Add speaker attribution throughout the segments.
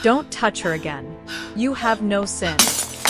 Speaker 1: Don't touch her again. You have no sin.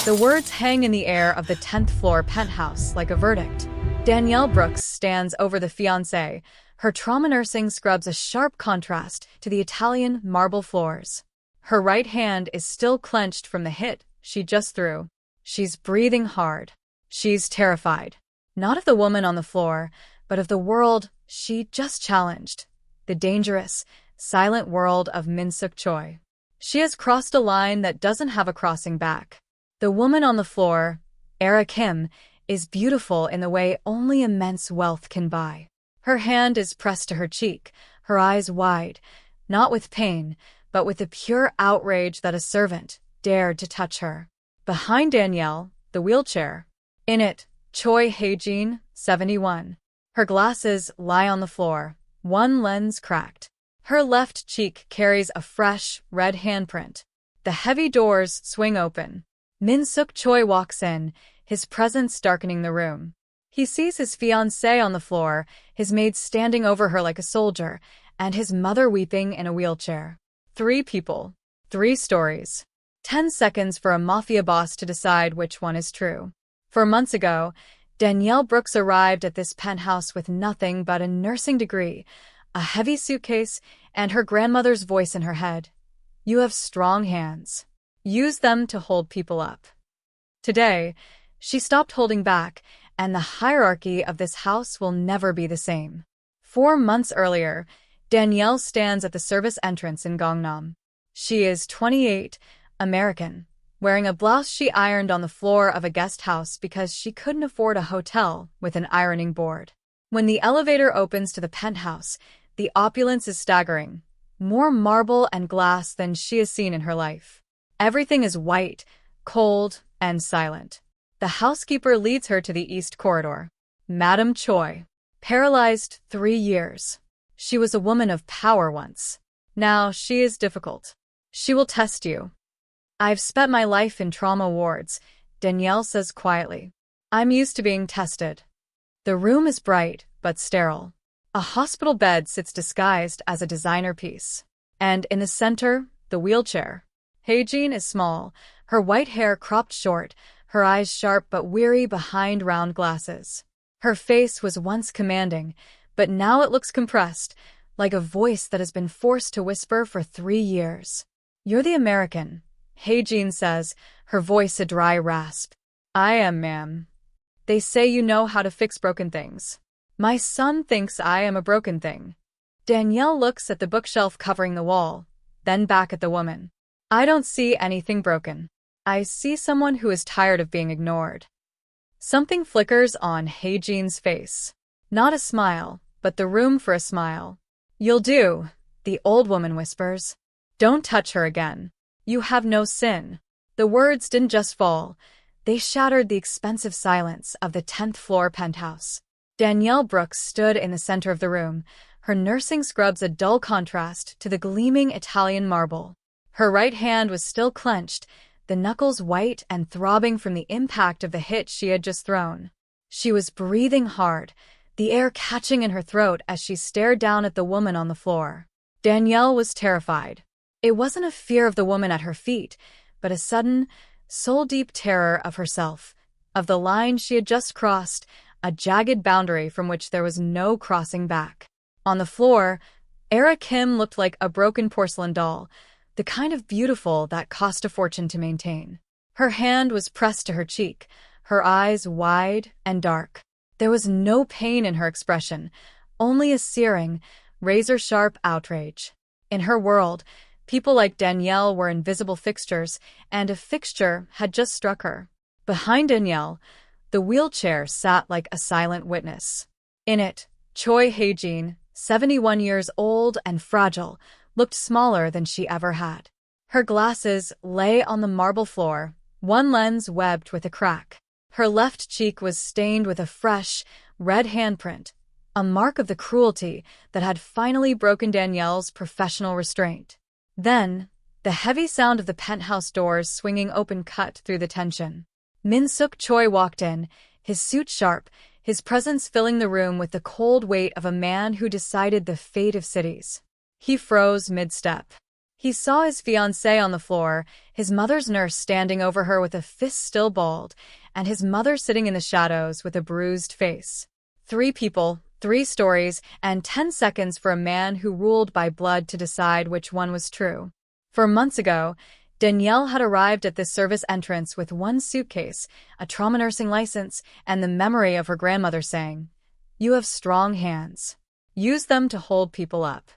Speaker 1: The words hang in the air of the 10th floor penthouse like a verdict. Danielle Brooks stands over the fiancé. Her trauma nursing scrubs a sharp contrast to the Italian marble floors. Her right hand is still clenched from the hit she just threw. She's breathing hard. She's terrified. Not of the woman on the floor, but of the world she just challenged. The dangerous, silent world of Min-Seok Choi. She has crossed a line that doesn't have a crossing back. The woman on the floor, Ara Kim, is beautiful in the way only immense wealth can buy. Her hand is pressed to her cheek, her eyes wide, not with pain, but with the pure outrage that a servant dared to touch her. Behind Danielle, the wheelchair. In it, Choi Hae-jin, 71. Her glasses lie on the floor, one lens cracked. Her left cheek carries a fresh, red handprint. The heavy doors swing open. Min-Seok Choi walks in, his presence darkening the room. He sees his fiancée on the floor, his maid standing over her like a soldier, and his mother weeping in a wheelchair. 3 people. 3 stories. 10 seconds for a mafia boss to decide which one is true. 4 months ago, Danielle Brooks arrived at this penthouse with nothing but a nursing degree, a heavy suitcase, and her grandmother's voice in her head. You have strong hands. Use them to hold people up. Today, she stopped holding back, and the hierarchy of this house will never be the same. 4 months earlier, Danielle stands at the service entrance in Gangnam. She is 28, American, wearing a blouse she ironed on the floor of a guest house because she couldn't afford a hotel with an ironing board. When the elevator opens to the penthouse, the opulence is staggering. More marble and glass than she has seen in her life. Everything is white, cold, and silent. The housekeeper leads her to the east corridor. Madam Choi. Paralyzed 3 years. She was a woman of power once. Now she is difficult. She will test you. I've spent my life in trauma wards, Danielle says quietly. I'm used to being tested. The room is bright, but sterile. A hospital bed sits disguised as a designer piece. And in the center, the wheelchair. Hae-jin is small, her white hair cropped short, her eyes sharp but weary behind round glasses. Her face was once commanding, but now it looks compressed, like a voice that has been forced to whisper for 3 years. You're the American, Hae-jin says, her voice a dry rasp. I am, ma'am. They say you know how to fix broken things. My son thinks I am a broken thing. Danielle looks at the bookshelf covering the wall, then back at the woman. I don't see anything broken. I see someone who is tired of being ignored. Something flickers on Hae-jin's face. Not a smile, but the room for a smile. You'll do, the old woman whispers. Don't touch her again. You have no sin. The words didn't just fall. They shattered the expensive silence of the 10th floor penthouse. Danielle Brooks stood in the center of the room, her nursing scrubs a dull contrast to the gleaming Italian marble. Her right hand was still clenched, the knuckles white and throbbing from the impact of the hit she had just thrown. She was breathing hard, the air catching in her throat as she stared down at the woman on the floor. Danielle was terrified. It wasn't a fear of the woman at her feet, but a sudden, soul-deep terror of herself, of the line she had just crossed, a jagged boundary from which there was no crossing back. On the floor, Ara Kim looked like a broken porcelain doll, the kind of beautiful that cost a fortune to maintain. Her hand was pressed to her cheek, her eyes wide and dark. There was no pain in her expression, only a searing, razor-sharp outrage. In her world, people like Danielle were invisible fixtures, and a fixture had just struck her. Behind Danielle, the wheelchair sat like a silent witness. In it, Choi Hae-jin, 71 years old and fragile, looked smaller than she ever had. Her glasses lay on the marble floor, one lens webbed with a crack. Her left cheek was stained with a fresh, red handprint, a mark of the cruelty that had finally broken Danielle's professional restraint. Then, the heavy sound of the penthouse doors swinging open cut through the tension. Min-Seok Choi walked in, his suit sharp, his presence filling the room with the cold weight of a man who decided the fate of cities. He froze mid-step. He saw his fiancée on the floor, his mother's nurse standing over her with a fist still balled, and his mother sitting in the shadows with a bruised face. 3 people, 3 stories, and 10 seconds for a man who ruled by blood to decide which one was true. 4 months ago, Danielle had arrived at this service entrance with 1 suitcase, a trauma nursing license, and the memory of her grandmother saying, "You have strong hands. Use them to hold people up."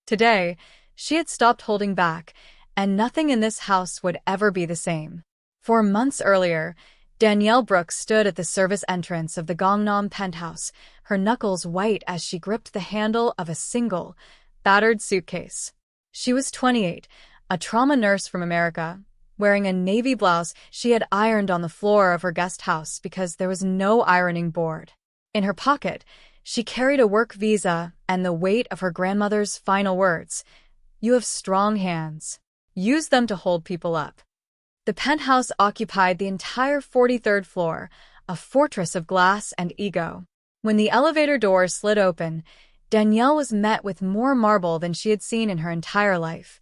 Speaker 1: Today, she had stopped holding back, and nothing in this house would ever be the same. 4 months earlier, Danielle Brooks stood at the service entrance of the Gangnam penthouse, her knuckles white as she gripped the handle of a single, battered suitcase. She was 28, a trauma nurse from America, wearing a navy blouse she had ironed on the floor of her guest house because there was no ironing board. In her pocket, she carried a work visa and the weight of her grandmother's final words, "You have strong hands. Use them to hold people up." The penthouse occupied the entire 43rd floor, a fortress of glass and ego. When the elevator doors slid open, Danielle was met with more marble than she had seen in her entire life.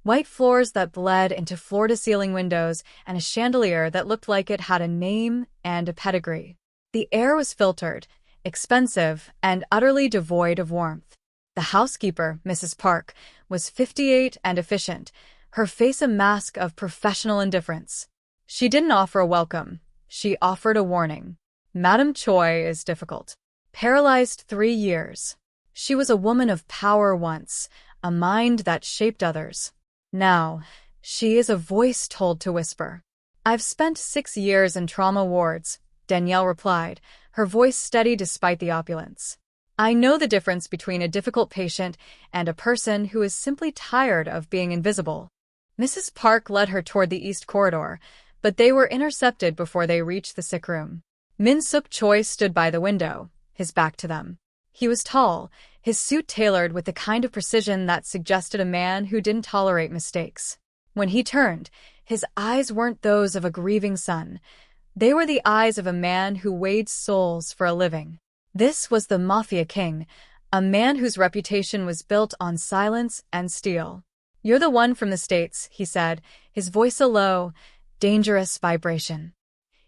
Speaker 1: White floors that bled into floor-to-ceiling windows and a chandelier that looked like it had a name and a pedigree. The air was filtered, expensive, and utterly devoid of warmth. The housekeeper, Mrs. Park, was 58 and efficient, her face a mask of professional indifference. She didn't offer a welcome. She offered a warning. Madam Choi is difficult. Paralyzed 3 years. She was a woman of power once, a mind that shaped others. Now, she is a voice told to whisper. "I've spent 6 years in trauma wards," Danielle replied, her voice steady despite the opulence. "I know the difference between a difficult patient and a person who is simply tired of being invisible." Mrs. Park led her toward the east corridor, but they were intercepted before they reached the sick room. Min-Seok Choi stood by the window, his back to them. He was tall, his suit tailored with the kind of precision that suggested a man who didn't tolerate mistakes. When he turned, his eyes weren't those of a grieving son. They were the eyes of a man who weighed souls for a living. This was the Mafia King, a man whose reputation was built on silence and steel. "You're the one from the States," he said, his voice a low, dangerous vibration.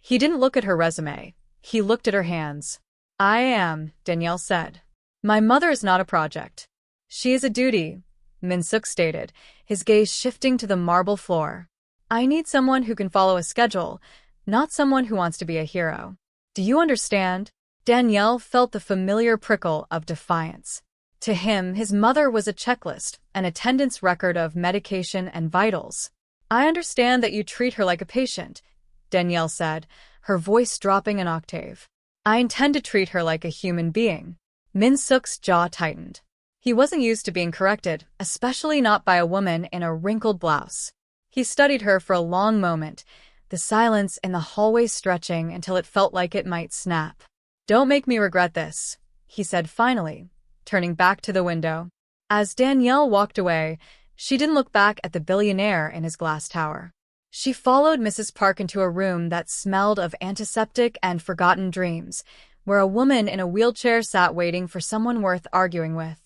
Speaker 1: He didn't look at her resume. He looked at her hands. "I am," Danielle said. "My mother is not a project. She is a duty," Min-Seok stated, his gaze shifting to the marble floor. "I need someone who can follow a schedule, not someone who wants to be a hero. Do you understand?" Danielle felt the familiar prickle of defiance. To him, his mother was a checklist, an attendance record of medication and vitals. "I understand that you treat her like a patient," Danielle said, her voice dropping an octave. "I intend to treat her like a human being." Min-Seok's jaw tightened. He wasn't used to being corrected, especially not by a woman in a wrinkled blouse. He studied her for a long moment, the silence in the hallway stretching until it felt like it might snap. "Don't make me regret this," he said finally, turning back to the window. As Danielle walked away, she didn't look back at the billionaire in his glass tower. She followed Mrs. Park into a room that smelled of antiseptic and forgotten dreams, where a woman in a wheelchair sat waiting for someone worth arguing with.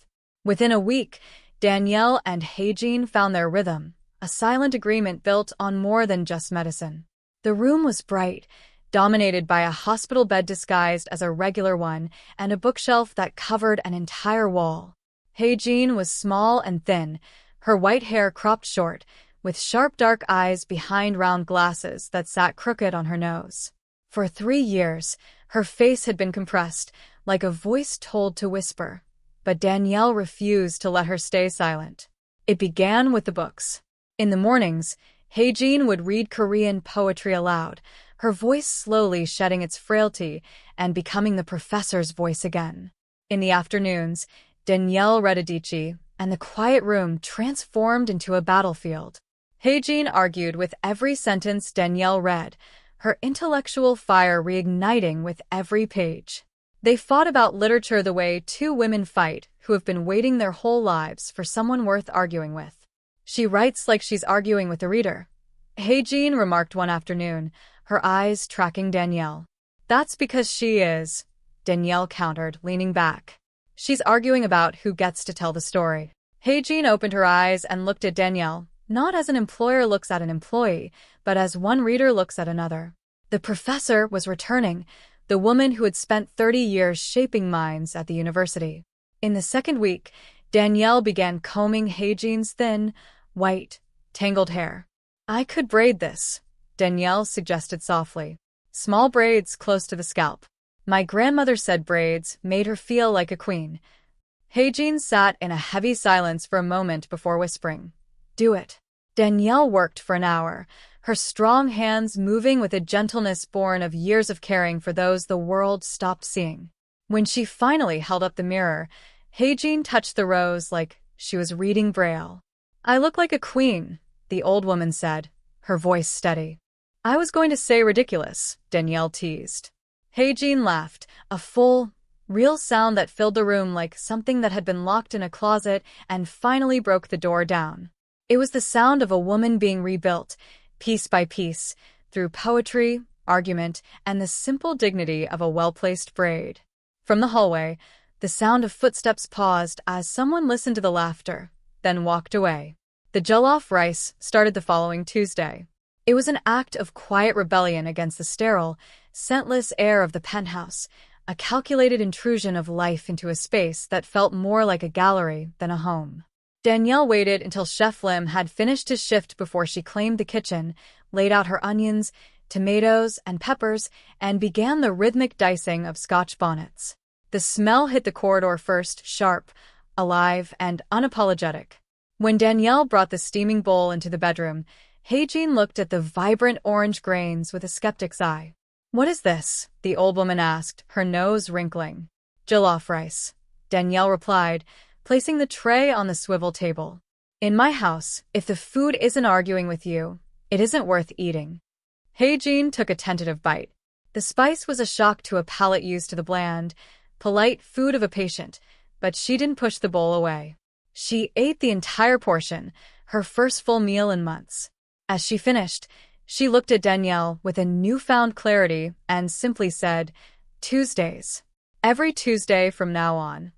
Speaker 1: Within a week, Danielle and Hae-jin found their rhythm, a silent agreement built on more than just medicine. The room was bright, dominated by a hospital bed disguised as a regular one and a bookshelf that covered an entire wall. Hae-jin was small and thin, her white hair cropped short, with sharp dark eyes behind round glasses that sat crooked on her nose. For 3 years, her face had been compressed, like a voice told to whisper, but Danielle refused to let her stay silent. It began with the books. In the mornings, Hae-jin would read Korean poetry aloud, her voice slowly shedding its frailty and becoming the professor's voice again. In the afternoons, Danielle read Adichie, and the quiet room transformed into a battlefield. Hae-jin argued with every sentence Danielle read, her intellectual fire reigniting with every page. They fought about literature the way 2 women fight who have been waiting their whole lives for someone worth arguing with. "She writes like she's arguing with the reader," Hae-jin remarked one afternoon, her eyes tracking Danielle. "That's because she is," Danielle countered, leaning back. "She's arguing about who gets to tell the story." Hae-jin opened her eyes and looked at Danielle, not as an employer looks at an employee, but as one reader looks at another. The professor was returning, the woman who had spent 30 years shaping minds at the university. In the second week, Danielle began combing Hae-jin's thin, white, tangled hair. "I could braid this," Danielle suggested softly. "Small braids close to the scalp." "My grandmother said braids made her feel like a queen." Hae-jin sat in a heavy silence for a moment before whispering, "Do it." Danielle worked for an hour, her strong hands moving with a gentleness born of years of caring for those the world stopped seeing. When she finally held up the mirror, Hae-jin touched the rose like she was reading Braille. "I look like a queen," the old woman said, her voice steady. "I was going to say ridiculous," Danielle teased. Hae-jin laughed, a full, real sound that filled the room like something that had been locked in a closet and finally broke the door down. It was the sound of a woman being rebuilt, piece by piece, through poetry, argument, and the simple dignity of a well-placed braid. From the hallway, the sound of footsteps paused as someone listened to the laughter, then walked away. The jollof rice started the following Tuesday. It was an act of quiet rebellion against the sterile, scentless air of the penthouse, a calculated intrusion of life into a space that felt more like a gallery than a home. Danielle waited until Chef Lim had finished his shift before she claimed the kitchen, laid out her onions, tomatoes, and peppers, and began the rhythmic dicing of Scotch bonnets. The smell hit the corridor first, sharp, alive, and unapologetic. When Danielle brought the steaming bowl into the bedroom, Hae-jin looked at the vibrant orange grains with a skeptic's eye. "What is this?" the old woman asked, her nose wrinkling. "Jollof rice," Danielle replied, placing the tray on the swivel table. "In my house, if the food isn't arguing with you, it isn't worth eating." Hae-jin took a tentative bite. The spice was a shock to a palate used to the bland, polite food of a patient, but she didn't push the bowl away. She ate the entire portion, her first full meal in months. As she finished, she looked at Danielle with a newfound clarity and simply said, "Tuesdays. Every Tuesday from now on."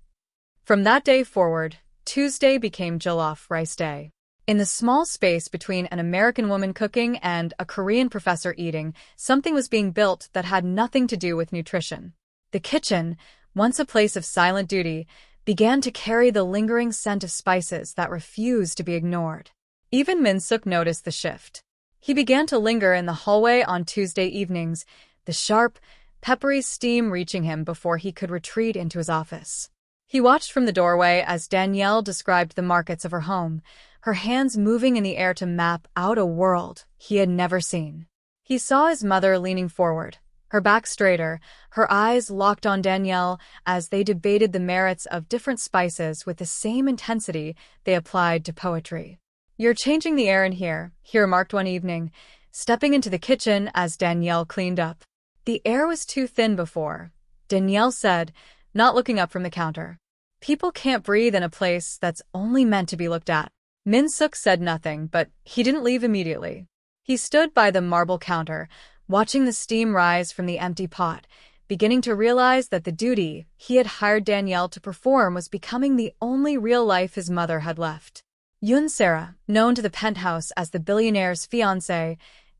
Speaker 1: From that day forward, Tuesday became jollof rice day. In the small space between an American woman cooking and a Korean professor eating, something was being built that had nothing to do with nutrition. The kitchen, once a place of silent duty, began to carry the lingering scent of spices that refused to be ignored. Even Min-Seok noticed the shift. He began to linger in the hallway on Tuesday evenings, the sharp, peppery steam reaching him before he could retreat into his office. He watched from the doorway as Danielle described the markets of her home, her hands moving in the air to map out a world he had never seen. He saw his mother leaning forward, her back straighter, her eyes locked on Danielle as they debated the merits of different spices with the same intensity they applied to poetry. "You're changing the air in here," he remarked one evening, stepping into the kitchen as Danielle cleaned up. "The air was too thin before," Danielle said, not looking up from the counter. "People can't breathe in a place that's only meant to be looked at." Min-Seok said nothing, but he didn't leave immediately. He stood by the marble counter, watching the steam rise from the empty pot, beginning to realize that the duty he had hired Danielle to perform was becoming the only real life his mother had left. Yoon-sera, known to the penthouse as the billionaire's fiancée,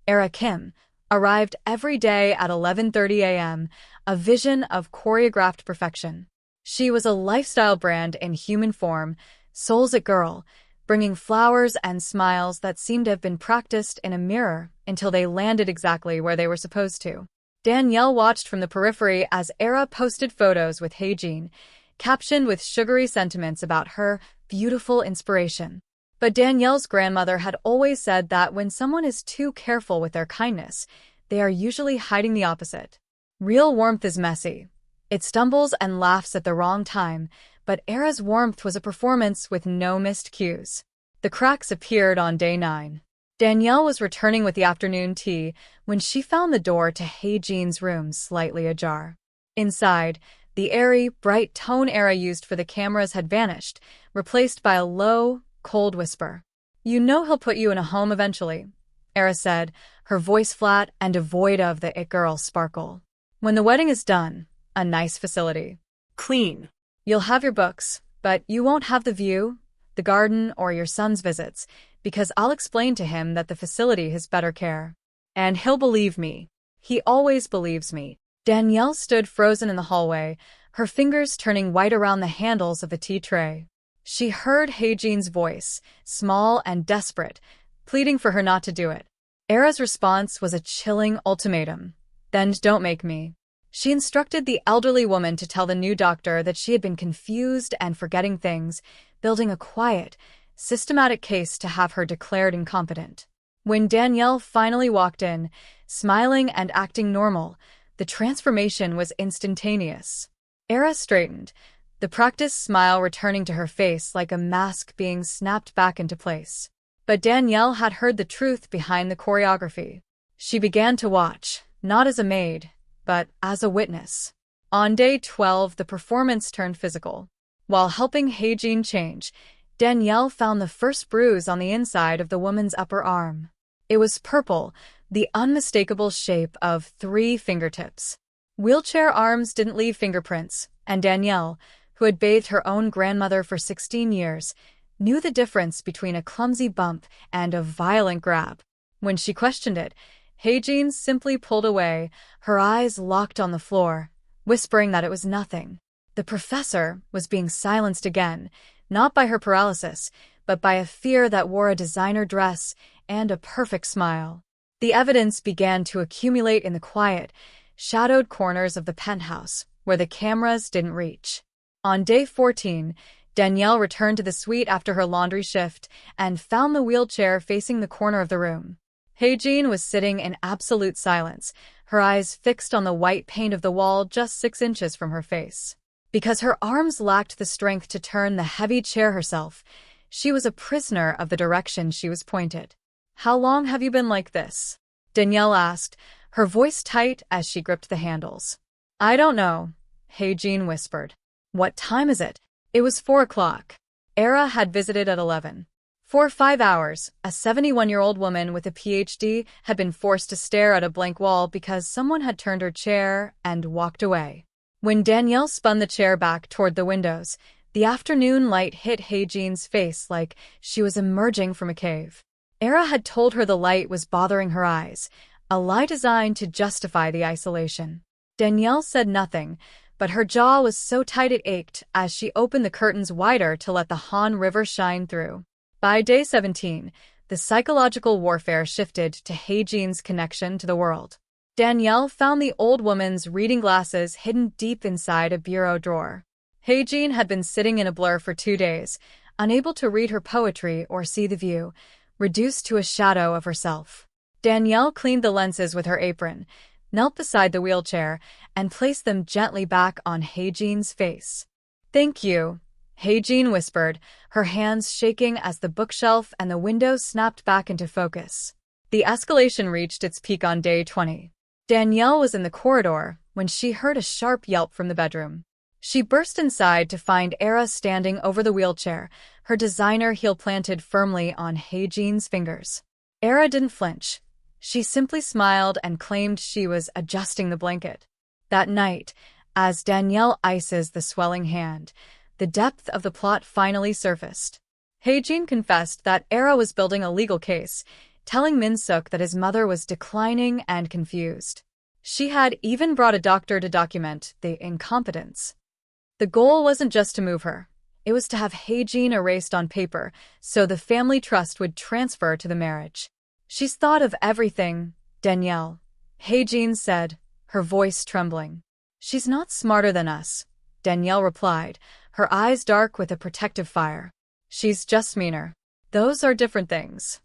Speaker 1: Ara Kim, arrived every day at 11:30 a.m., a vision of choreographed perfection. She was a lifestyle brand in human form, soul's-it girl, bringing flowers and smiles that seemed to have been practiced in a mirror until they landed exactly where they were supposed to. Danielle watched from the periphery as Ara posted photos with Hae-jin, captioned with sugary sentiments about her beautiful inspiration. But Danielle's grandmother had always said that when someone is too careful with their kindness, they are usually hiding the opposite. Real warmth is messy. It stumbles and laughs at the wrong time, but Ara's warmth was a performance with no missed cues. The cracks appeared on day 9. Danielle was returning with the afternoon tea when she found the door to Hae-jin's room slightly ajar. Inside, the airy, bright tone Ara used for the cameras had vanished, replaced by a low, cold whisper. "You know he'll put you in a home eventually," Ara said, her voice flat and devoid of the it-girl sparkle. "When the wedding is done, a nice facility. Clean. You'll have your books, but you won't have the view, the garden, or your son's visits, because I'll explain to him that the facility has better care. And he'll believe me. He always believes me. Danielle stood frozen in the hallway, her fingers turning white around the handles of the tea tray. She heard Hae-jin's voice, small and desperate, pleading for her not to do it. Ara's response was a chilling ultimatum. Then don't make me. She instructed the elderly woman to tell the new doctor that she had been confused and forgetting things, building a quiet, systematic case to have her declared incompetent. When Danielle finally walked in, smiling and acting normal, the transformation was instantaneous. Ara straightened, the practiced smile returning to her face like a mask being snapped back into place. But Danielle had heard the truth behind the choreography. She began to watch, not as a maid, but as a witness. On day 12, the performance turned physical. While helping Hae-jin change, Danielle found the first bruise on the inside of the woman's upper arm. It was purple, the unmistakable shape of 3 fingertips. Wheelchair arms didn't leave fingerprints, and Danielle, who had bathed her own grandmother for 16 years, knew the difference between a clumsy bump and a violent grab. When she questioned it, Hae-jin simply pulled away, her eyes locked on the floor, whispering that it was nothing. The professor was being silenced again, not by her paralysis, but by a fear that wore a designer dress and a perfect smile. The evidence began to accumulate in the quiet, shadowed corners of the penthouse, where the cameras didn't reach. On day 14, Danielle returned to the suite after her laundry shift and found the wheelchair facing the corner of the room. Hae-jin was sitting in absolute silence, her eyes fixed on the white paint of the wall just 6 inches from her face. Because her arms lacked the strength to turn the heavy chair herself, she was a prisoner of the direction she was pointed. "How long have you been like this?" Danielle asked, her voice tight as she gripped the handles. "I don't know," Hae-jin whispered. "What time is it?" It was 4 o'clock. Ara had visited at 11. For 5 hours, a 71-year-old woman with a PhD had been forced to stare at a blank wall because someone had turned her chair and walked away. When Danielle spun the chair back toward the windows, the afternoon light hit Hae-jin's face like she was emerging from a cave. Ara had told her the light was bothering her eyes, a lie designed to justify the isolation. Danielle said nothing, but her jaw was so tight it ached as she opened the curtains wider to let the Han River shine through. By day 17, the psychological warfare shifted to Hae-jin's connection to the world. Danielle found the old woman's reading glasses hidden deep inside a bureau drawer. Hae-jin had been sitting in a blur for 2 days, unable to read her poetry or see the view, reduced to a shadow of herself. Danielle cleaned the lenses with her apron, knelt beside the wheelchair, and placed them gently back on Hae-jin's face. "Thank you," Hae-jin whispered, her hands shaking as the bookshelf and the window snapped back into focus. The escalation reached its peak on day 20. Danielle was in the corridor when she heard a sharp yelp from the bedroom. She burst inside to find Ara standing over the wheelchair, her designer heel planted firmly on Hae-jin's fingers. Ara didn't flinch. She simply smiled and claimed she was adjusting the blanket. That night, as Danielle ices the swelling hand, the depth of the plot finally surfaced. Hae-jin confessed that Ara was building a legal case, telling Min-Seok that his mother was declining and confused. She had even brought a doctor to document the incompetence. The goal wasn't just to move her. It was to have Hae-jin erased on paper so the family trust would transfer to the marriage. "She's thought of everything, Danielle," Hae-jin said, her voice trembling. "She's not smarter than us," Danielle replied, her eyes dark with a protective fire. "She's just meaner. Those are different things."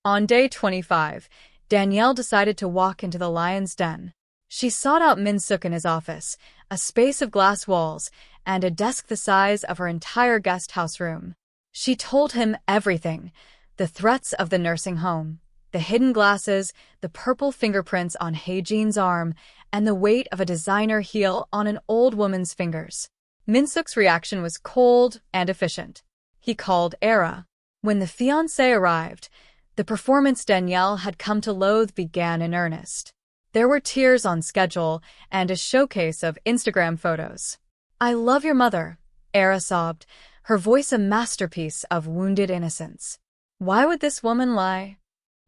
Speaker 1: On day 25, Danielle decided to walk into the lion's den. She sought out Min-Seok in his office, a space of glass walls, and a desk the size of her entire guest house room. She told him everything: the threats of the nursing home, the hidden glasses, the purple fingerprints on Hae-jin's arm, and the weight of a designer heel on an old woman's fingers. Min-Seok's reaction was cold and efficient. He called Ara. When the fiancée arrived, the performance Danielle had come to loathe began in earnest. There were tears on schedule and a showcase of Instagram photos. "I love your mother," Ara sobbed, her voice a masterpiece of wounded innocence. Why would this woman lie?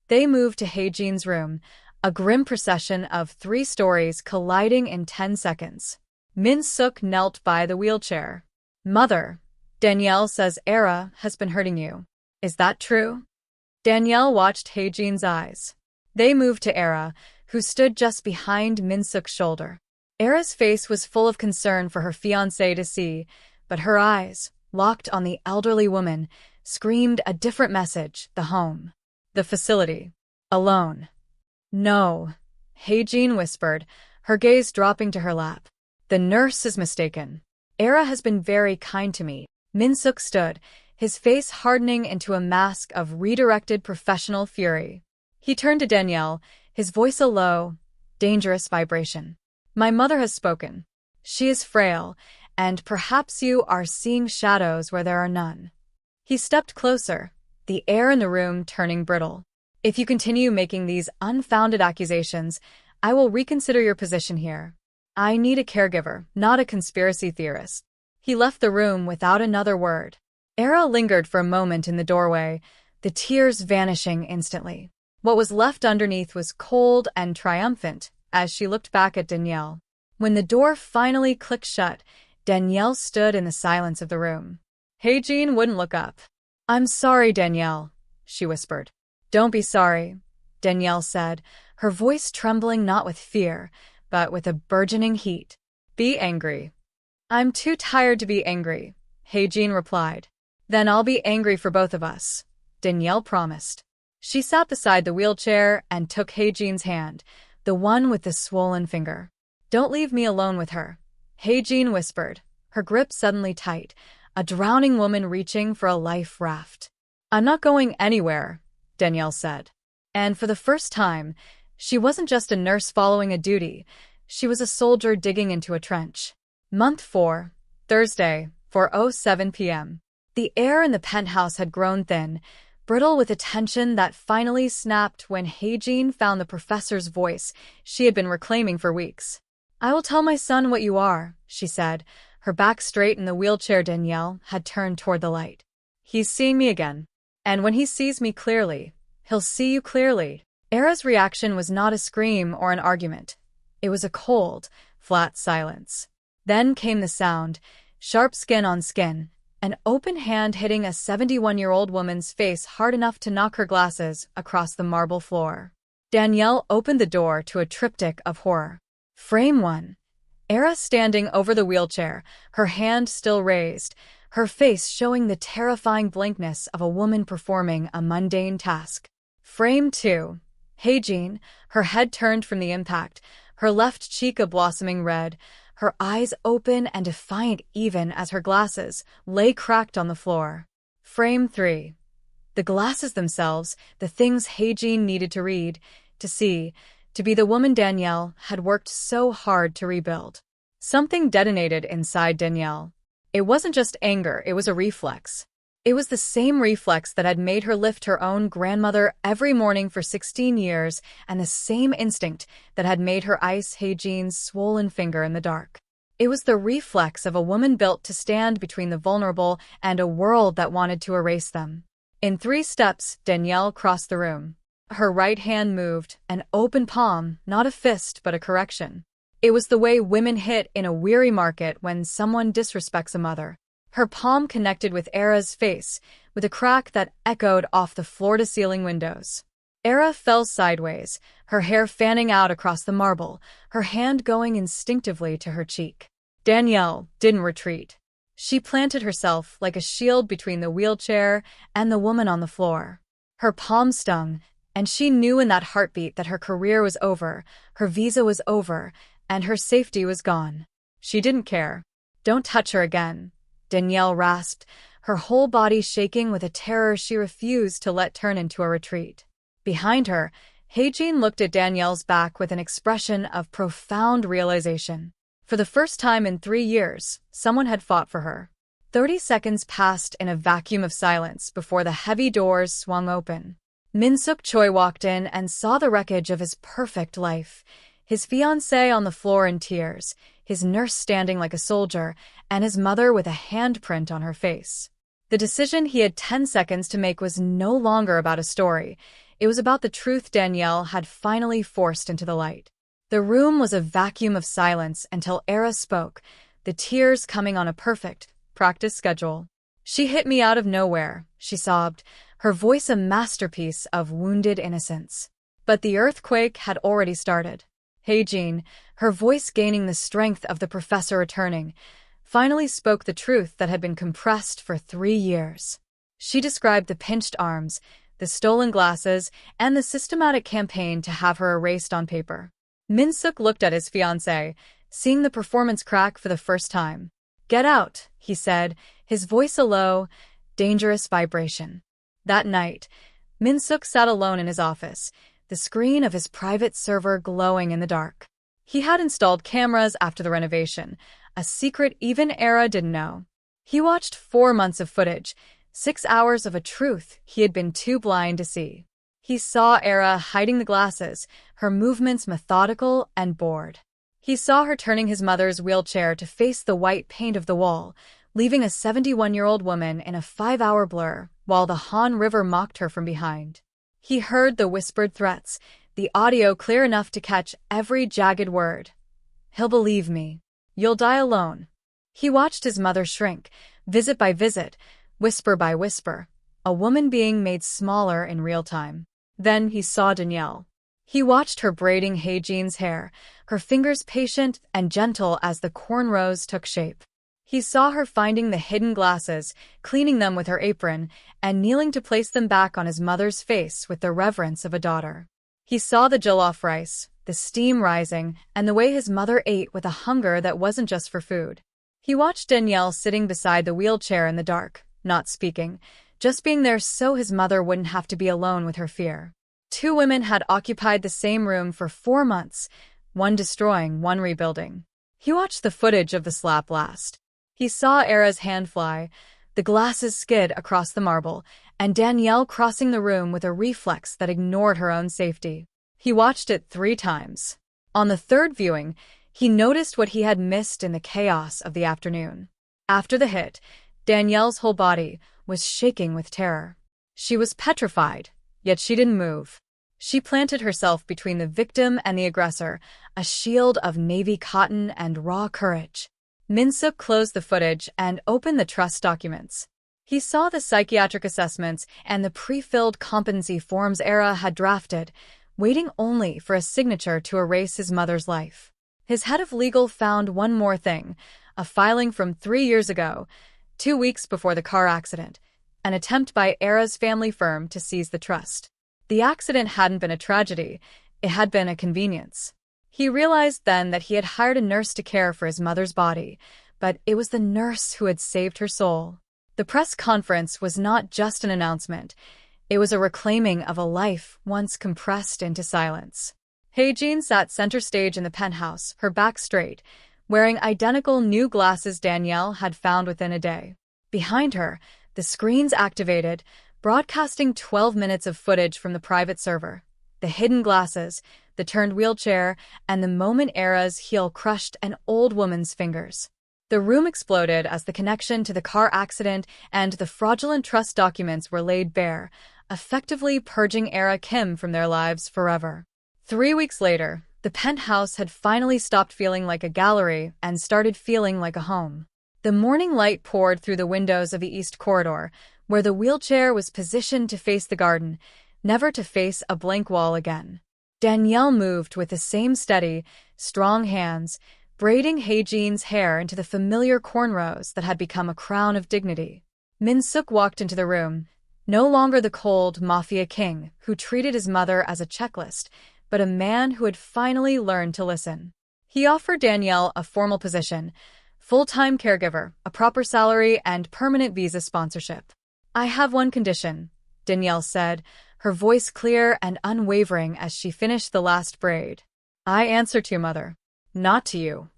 Speaker 1: They moved to Haejin's room, a grim procession of 3 stories colliding in 10 seconds. Min-Seok knelt by the wheelchair. "Mother, Danielle says Ara has been hurting you. Is that true?" Danielle watched Haejin's eyes. They moved to Ara, who stood just behind Min-Seok's shoulder. Ara's face was full of concern for her fiancé to see, but her eyes, locked on the elderly woman, screamed a different message: the home. The facility. Alone. "No," Haejin whispered, her gaze dropping to her lap. "The nurse is mistaken. Ara has been very kind to me." Min-Seok stood, his face hardening into a mask of redirected professional fury. He turned to Danielle, his voice a low, dangerous vibration. "My mother has spoken. She is frail, and perhaps you are seeing shadows where there are none." He stepped closer, the air in the room turning brittle. "If you continue making these unfounded accusations, I will reconsider your position here. I need a caregiver, not a conspiracy theorist." He left the room without another word. Ara lingered for a moment in the doorway, the tears vanishing instantly. What was left underneath was cold and triumphant as she looked back at Danielle. When the door finally clicked shut, Danielle stood in the silence of the room. Haejin wouldn't look up. "I'm sorry, Danielle," she whispered. "Don't be sorry," Danielle said, her voice trembling not with fear, but with a burgeoning heat. "Be angry." "I'm too tired to be angry," Haejin replied. "Then I'll be angry for both of us," Danielle promised. She sat beside the wheelchair and took Haejin's hand, the one with the swollen finger. "Don't leave me alone with her," Haejin whispered, her grip suddenly tight, a drowning woman reaching for a life raft. "I'm not going anywhere," Danielle said. And for the first time, she wasn't just a nurse following a duty, she was a soldier digging into a trench. Month 4, Thursday, 4:07 p.m. The air in the penthouse had grown thin, brittle with a tension that finally snapped when Haejin found the professor's voice she had been reclaiming for weeks. "I will tell my son what you are," she said, her back straight in the wheelchair. Danielle had turned toward the light. "He's seeing me again. And when he sees me clearly, he'll see you clearly." Ara's reaction was not a scream or an argument. It was a cold, flat silence. Then came the sound, sharp skin on skin, an open hand hitting a 71-year-old woman's face hard enough to knock her glasses across the marble floor. Danielle opened the door to a triptych of horror. Frame 1. Ara standing over the wheelchair, her hand still raised, her face showing the terrifying blankness of a woman performing a mundane task. Frame 2. Haejin, her head turned from the impact, her left cheek a blossoming red, her eyes open and defiant even as her glasses lay cracked on the floor. Frame 3. The glasses themselves, the things Haejin needed to read, to see, to be the woman Danielle had worked so hard to rebuild. Something detonated inside Danielle. It wasn't just anger, it was a reflex. It was the same reflex that had made her lift her own grandmother every morning for 16 years, and the same instinct that had made her ice Haejin's swollen finger in the dark. It was the reflex of a woman built to stand between the vulnerable and a world that wanted to erase them. In 3 steps, Danielle crossed the room. Her right hand moved, an open palm, not a fist but a correction. It was the way women hit in a weary market when someone disrespects a mother. Her palm connected with Ara's face, with a crack that echoed off the floor-to-ceiling windows. Ara fell sideways, her hair fanning out across the marble, her hand going instinctively to her cheek. Danielle didn't retreat. She planted herself like a shield between the wheelchair and the woman on the floor. Her palm stung, and she knew in that heartbeat that her career was over, her visa was over, and her safety was gone. She didn't care. "Don't touch her again," Danielle rasped, her whole body shaking with a terror she refused to let turn into a retreat. Behind her, Haejin looked at Danielle's back with an expression of profound realization. For the first time in 3 years, someone had fought for her. 30 seconds passed in a vacuum of silence before the heavy doors swung open. Min-Seok Choi walked in and saw the wreckage of his perfect life. His fiancée on the floor in tears, his nurse standing like a soldier, and his mother with a handprint on her face. The decision he had 10 seconds to make was no longer about a story. It was about the truth Danielle had finally forced into the light. The room was a vacuum of silence until Ara spoke, the tears coming on a perfect practice schedule. "She hit me out of nowhere," she sobbed, her voice a masterpiece of wounded innocence. But the earthquake had already started. Hae-jin, her voice gaining the strength of the professor returning, finally spoke the truth that had been compressed for 3 years. She described the pinched arms, the stolen glasses, and the systematic campaign to have her erased on paper. Min-Seok looked at his fiancée, seeing the performance crack for the first time. "Get out," he said, his voice a low, dangerous vibration. That night, Min-Seok sat alone in his office, the screen of his private server glowing in the dark. He had installed cameras after the renovation, a secret even Ara didn't know. He watched 4 months of footage, 6 hours of a truth he had been too blind to see. He saw Ara hiding the glasses, her movements methodical and bored. He saw her turning his mother's wheelchair to face the white paint of the wall, leaving a 71-year-old woman in a 5-hour blur, while the Han River mocked her from behind. He heard the whispered threats, the audio clear enough to catch every jagged word. "He'll believe me. You'll die alone." He watched his mother shrink, visit by visit, whisper by whisper, a woman being made smaller in real time. Then he saw Danielle. He watched her braiding Hae-jin's hair, her fingers patient and gentle as the cornrows took shape. He saw her finding the hidden glasses, cleaning them with her apron, and kneeling to place them back on his mother's face with the reverence of a daughter. He saw the jollof rice, the steam rising, and the way his mother ate with a hunger that wasn't just for food. He watched Danielle sitting beside the wheelchair in the dark, not speaking, just being there so his mother wouldn't have to be alone with her fear. 2 women had occupied the same room for 4 months, one destroying, one rebuilding. He watched the footage of the slap blast. He saw Ara's hand fly, the glasses skid across the marble, and Danielle crossing the room with a reflex that ignored her own safety. He watched it 3 times. On the 3rd viewing, he noticed what he had missed in the chaos of the afternoon. After the hit, Danielle's whole body was shaking with terror. She was petrified, yet she didn't move. She planted herself between the victim and the aggressor, a shield of navy cotton and raw courage. Min-Seok closed the footage and opened the trust documents. He saw the psychiatric assessments and the pre-filled competency forms Ara had drafted, waiting only for a signature to erase his mother's life. His head of legal found one more thing, a filing from 3 years ago, 2 weeks before the car accident, an attempt by Ara's family firm to seize the trust. The accident hadn't been a tragedy, it had been a convenience. He realized then that he had hired a nurse to care for his mother's body, but it was the nurse who had saved her soul. The press conference was not just an announcement, it was a reclaiming of a life once compressed into silence. Hae-jin sat center stage in the penthouse, her back straight, wearing identical new glasses Danielle had found within a day. Behind her, the screens activated, broadcasting 12 minutes of footage from the private server. The hidden glasses, the turned wheelchair, and the moment Ara's heel crushed an old woman's fingers. The room exploded as the connection to the car accident and the fraudulent trust documents were laid bare, effectively purging Ara Kim from their lives forever. 3 weeks later, the penthouse had finally stopped feeling like a gallery and started feeling like a home. The morning light poured through the windows of the east corridor, where the wheelchair was positioned to face the garden, never to face a blank wall again. Danielle moved with the same steady, strong hands, braiding Hae-jin's hair into the familiar cornrows that had become a crown of dignity. Min-Seok walked into the room, no longer the cold Mafia king who treated his mother as a checklist, but a man who had finally learned to listen. He offered Danielle a formal position, full-time caregiver, a proper salary, and permanent visa sponsorship. "I have one condition," Danielle said, her voice clear and unwavering as she finished the last braid. "I answer to your mother, not to you."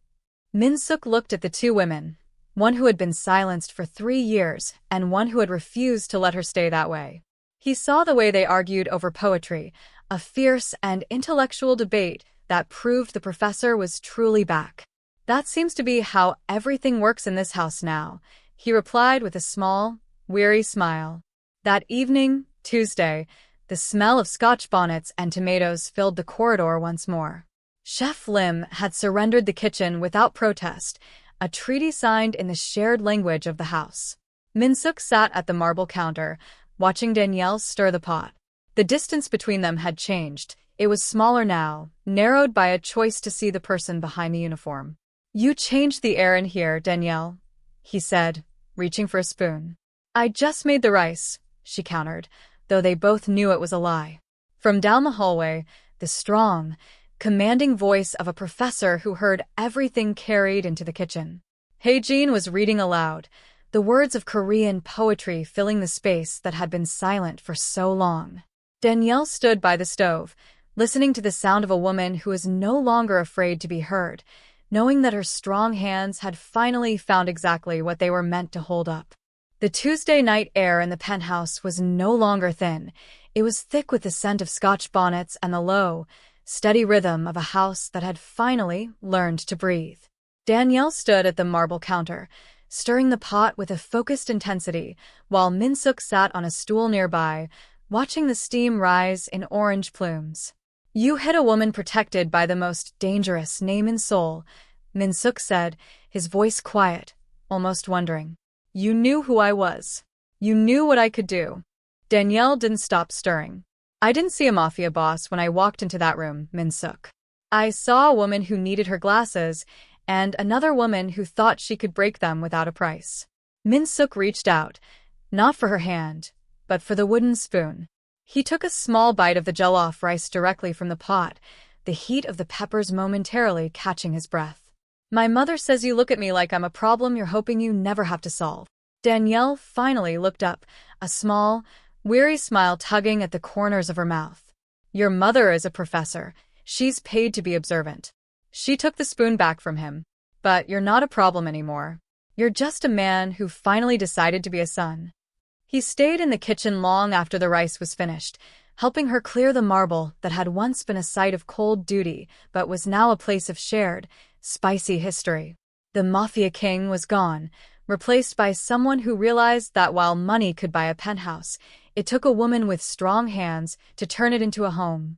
Speaker 1: Min-Seok looked at the 2 women, one who had been silenced for 3 years and one who had refused to let her stay that way. He saw the way they argued over poetry, a fierce and intellectual debate that proved the professor was truly back. That seems to be how everything works in this house now, he replied with a small, weary smile. That evening, Tuesday, the smell of Scotch bonnets and tomatoes filled the corridor once more. Chef Lim had surrendered the kitchen without protest, a treaty signed in the shared language of the house. Min-Seok sat at the marble counter, watching Danielle stir the pot. The distance between them had changed. It was smaller now, narrowed by a choice to see the person behind the uniform. "You changed the air in here, Danielle," he said, reaching for a spoon. "I just made the rice," she countered, though they both knew it was a lie. From down the hallway, the strong, commanding voice of a professor who heard everything carried into the kitchen. Hae-jin was reading aloud, the words of Korean poetry filling the space that had been silent for so long. Danielle stood by the stove, listening to the sound of a woman who was no longer afraid to be heard, knowing that her strong hands had finally found exactly what they were meant to hold up. The Tuesday night air in the penthouse was no longer thin. It was thick with the scent of Scotch bonnets and the low, steady rhythm of a house that had finally learned to breathe. Danielle stood at the marble counter, stirring the pot with a focused intensity, while Min-Seok sat on a stool nearby, watching the steam rise in orange plumes. "You hit a woman protected by the most dangerous name in Seoul," Min-Seok said, his voice quiet, almost wondering. "You knew who I was. You knew what I could do." Danielle didn't stop stirring. "I didn't see a mafia boss when I walked into that room, Min-Seok. I saw a woman who needed her glasses, and another woman who thought she could break them without a price." Min-Seok reached out, not for her hand, but for the wooden spoon. He took a small bite of the jollof rice directly from the pot, the heat of the peppers momentarily catching his breath. "My mother says you look at me like I'm a problem you're hoping you never have to solve." Danielle finally looked up, a small, weary smile tugging at the corners of her mouth. "Your mother is a professor. She's paid to be observant." She took the spoon back from him. "But you're not a problem anymore. You're just a man who finally decided to be a son." He stayed in the kitchen long after the rice was finished, helping her clear the marble that had once been a site of cold duty but was now a place of shared, spicy history. The Mafia king was gone, replaced by someone who realized that while money could buy a penthouse, it took a woman with strong hands to turn it into a home.